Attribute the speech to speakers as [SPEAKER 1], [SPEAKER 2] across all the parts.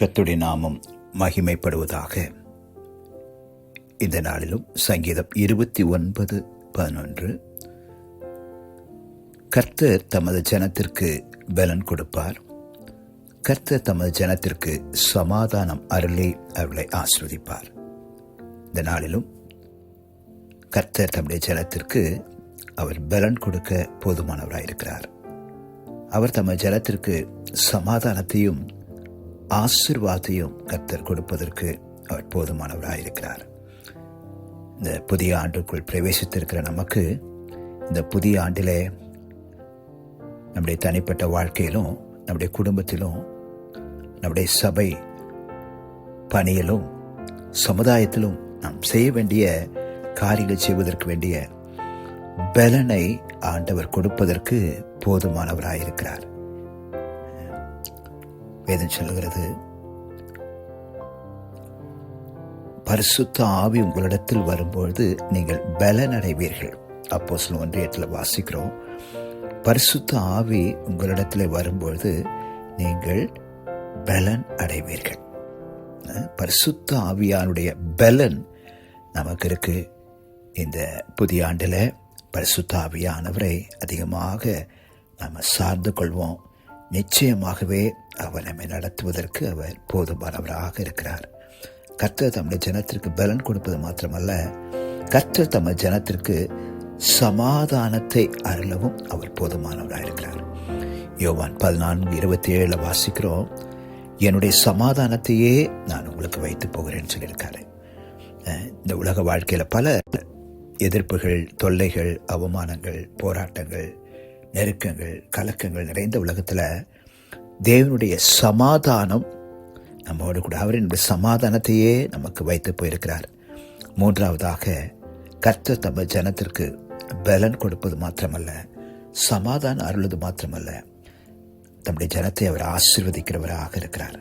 [SPEAKER 1] கர்த்தருடைய நாமம் மகிமைப்படுவதாக. இந்த நாளிலும் சங்கீதம் 29:11 கர்த்தர் தமது ஜனத்திற்கு பலன் கொடுப்பார், கர்த்தர் தமது ஜனத்திற்கு சமாதானம் அருளி அவர்களை ஆசீர்வதிப்பார். இந்த நாளிலும் கர்த்தர் தம்முடைய ஜனத்திற்கு அவர் பலன் கொடுக்க போதுமானவராயிருக்கிறார். அவர் தமது ஜனத்திற்கு சமாதானத்தையும் ஆசீர்வாதத்தையும் கர்த்தர் கொடுப்பதற்கு அவர் போதுமானவராயிருக்கிறார். இந்த புதிய ஆண்டுக்குள் பிரவேசித்திருக்கிற நமக்கு இந்த புதிய ஆண்டிலே நம்முடைய தனிப்பட்ட வாழ்க்கையிலும், நம்முடைய குடும்பத்திலும், நம்முடைய சபை பணியிலும், சமுதாயத்திலும் நாம் செய்ய வேண்டிய காரியங்கள் செய்வதற்கு வேண்டிய பலனை ஆண்டவர் கொடுப்பதற்கு போதுமானவராயிருக்கிறார். வேதம் சொல்லுகிறது, பரிசுத்த ஆவி உங்களிடத்தில் வரும்பொழுது நீங்கள் பலன் அடைவீர்கள். அப்போஸ்தலர் 1:8 வாசிக்கிறோம். பரிசுத்த ஆவி உங்களிடத்தில் வரும்பொழுது நீங்கள் பலன் அடைவீர்கள். பரிசுத்த ஆவியானுடைய பலன் நமக்கு இருக்கு. இந்த புதிய ஆண்டில் பரிசுத்த ஆவியானவரை அதிகமாக நாம் சார்ந்து கொள்வோம். நிச்சயமாகவே அவர் நம்மை நடத்துவதற்கு அவர் போதுமானவராக இருக்கிறார். கர்த்தர் தம்முடைய ஜனத்திற்கு பலன் கொடுப்பது மாத்திரமல்ல, கர்த்தர் தமது ஜனத்திற்கு சமாதானத்தை அருளவும் அவர் போதுமானவராக இருக்கிறார். யோவான் 14:27 வாசிக்கிறோம், என்னுடைய சமாதானத்தையே நான் உங்களுக்கு வைத்து போகிறேன்னு சொல்லியிருக்காரு. இந்த உலக வாழ்க்கையில் பல எதிர்ப்புகள், தொல்லைகள், அவமானங்கள், போராட்டங்கள், நெருக்கங்கள், கலக்கங்கள் நிறைந்த உலகத்தில் தேவனுடைய சமாதானம் நம்மோடு கூட, அவரினுடைய சமாதானத்தையே நமக்கு வைத்து போயிருக்கிறார். மூன்றாவதாக, கர்த்தர் தமது ஜனத்திற்கு பலன் கொடுப்பது மாத்திரமல்ல, சமாதானம் அருள்வது மாத்திரமல்ல, தம்முடைய ஜனத்தை அவர் ஆசீர்வதிக்கிறவராக இருக்கிறார்.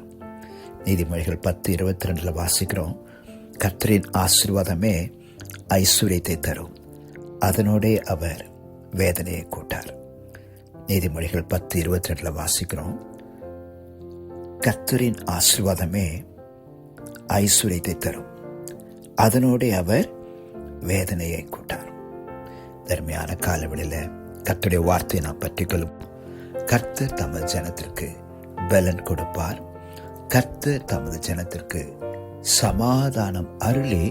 [SPEAKER 1] நீதிமொழிகள் 10:22 வாசிக்கிறோம், கர்த்தரின் ஆசீர்வாதமே ஐஸ்வர்யத்தை தரும், அதனோடே அவர் வேதனையை கூட்டார். நீதிமொழிகள் 10:22 வாசிக்கிறோம், கர்த்தரின் ஆசீர்வாதமே ஐஸ்வர்யத்தை தரும், அதனோடே அவர் வேதனையை கூட்டார். தர்மையான காலவெளியில் கர்த்தருடைய வார்த்தையை நாம் பற்றிக்கொள்ளும். கர்த்தர் தமது ஜனத்திற்கு பலன் கொடுப்பார், கர்த்தர் தமது ஜனத்திற்கு சமாதானம் அருளி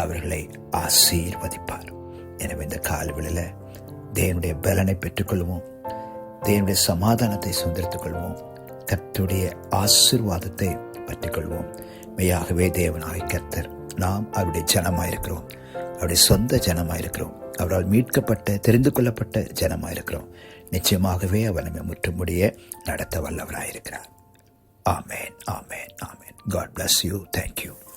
[SPEAKER 1] அவர்களை ஆசீர்வதிப்பார். எனவே இந்த காலவெளியில் தேவனுடைய பலனை பெற்றுக்கொள்வோம், தேவனுடைய சமாதானத்தை சுதந்திரித்துக் கொள்வோம், கர்த்தருடைய ஆசீர்வாதத்தை பற்றிக்கொள்வோம். மெய்யாகவே தேவனாகிய கர்த்தர், நாம் அவருடைய ஜனமாயிருக்கிறோம், அவருடைய சொந்த ஜனமாயிருக்கிறோம், அவரால் மீட்கப்பட்ட, தெரிந்து கொள்ளப்பட்ட ஜனமாயிருக்கிறோம். நிச்சயமாகவே அவர் நம்மை முற்றுமுடிய நடத்த வல்லவராயிருக்கிறார். ஆமேன், ஆமேன், ஆமேன். God bless you. Thank you.